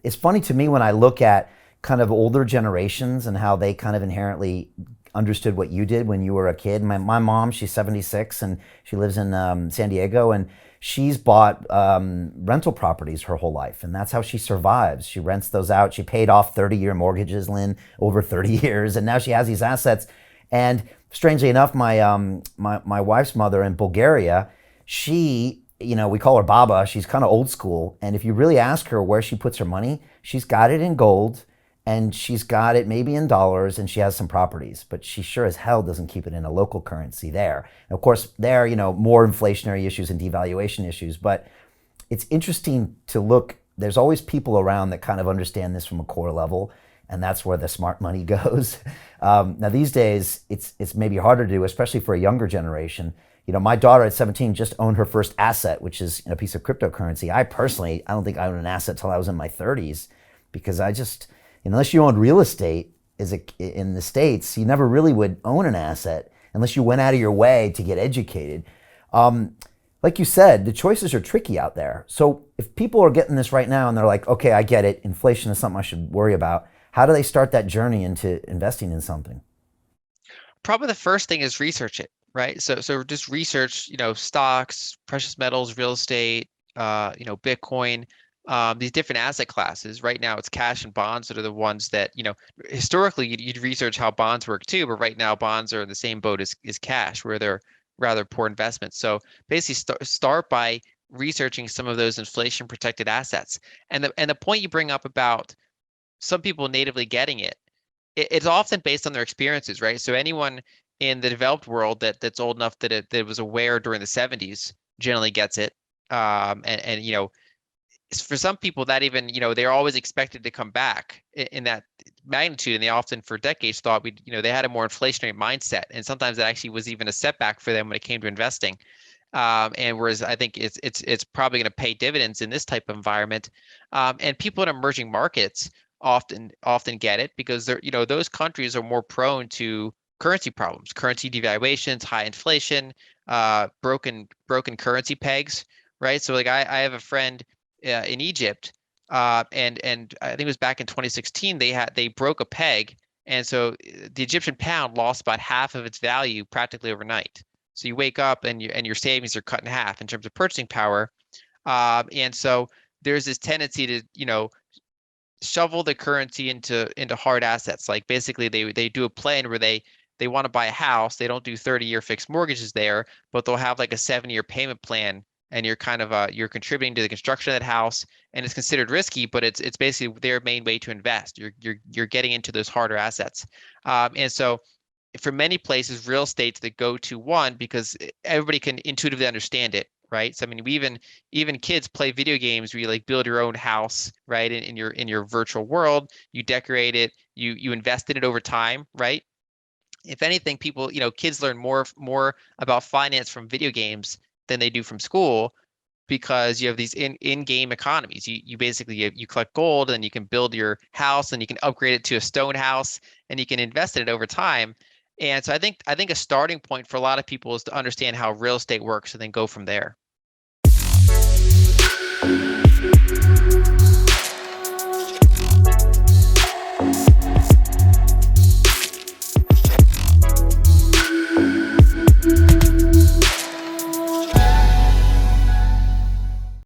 it's funny to me when I look at kind of older generations and how they kind of inherently understood what you did when you were a kid. My mom, she's 76 and she lives in San Diego, and she's bought rental properties her whole life, and that's how she survives. She rents those out. She paid off 30-year mortgages, Lynn, over 30 years, and now she has these assets. And strangely enough, my wife's mother in Bulgaria, she, we call her Baba. She's kind of old school, and if you really ask her where she puts her money, she's got it in gold, and she's got it maybe in dollars, and she has some properties, but she sure as hell doesn't keep it in a local currency there. And of course, there, more inflationary issues and devaluation issues, but it's interesting to look. There's always people around that kind of understand this from a core level, and that's where the smart money goes. Now these days, it's maybe harder to do, especially for a younger generation. My daughter at 17 just owned her first asset, which is a piece of cryptocurrency. I don't think I owned an asset till I was in my 30s, because unless you owned real estate in the States, you never really would own an asset unless you went out of your way to get educated. Like you said, the choices are tricky out there. So if people are getting this right now and they're like, okay, I get it, inflation is something I should worry about, how do they start that journey into investing in something? Probably the first thing is research it, right? So just research, stocks, precious metals, real estate, Bitcoin, these different asset classes. Right now, it's cash and bonds that are the ones that, historically you'd research how bonds work too, but right now bonds are in the same boat as cash, where they're rather poor investments. So basically, start by researching some of those inflation protected assets. And the point you bring up about some people natively getting it's often based on their experiences, right? So anyone in the developed world that's old enough that was aware during the 70s generally gets it. And for some people that even, they're always expected to come back in that magnitude. And they often for decades thought they had a more inflationary mindset. And sometimes that actually was even a setback for them when it came to investing. And whereas I think it's probably going to pay dividends in this type of environment. And people in emerging markets often get it because those countries are more prone to currency problems, currency devaluations, high inflation, broken currency pegs, right? So like I have a friend in Egypt, and I think it was back in 2016 they broke a peg, and so the Egyptian pound lost about half of its value practically overnight. So you wake up and your savings are cut in half in terms of purchasing power, and so there's this tendency to shovel the currency into hard assets. Like basically they do a plan where they want to buy a house. They don't do 30-year fixed mortgages there, but they'll have like a 7-year payment plan, and you're kind of you're contributing to the construction of that house, and it's considered risky, but it's basically their main way to invest. You're getting into those harder assets, and so for many places, real estate's the go-to one because everybody can intuitively understand it, right? So I mean, we even kids play video games where you like build your own house, right? In your virtual world, you decorate it, you invest in it over time, right? If anything, people, kids learn more about finance from video games than they do from school because you have these in-game economies. You basically you collect gold and you can build your house and you can upgrade it to a stone house and you can invest in it over time. And so I think a starting point for a lot of people is to understand how real estate works and then go from there.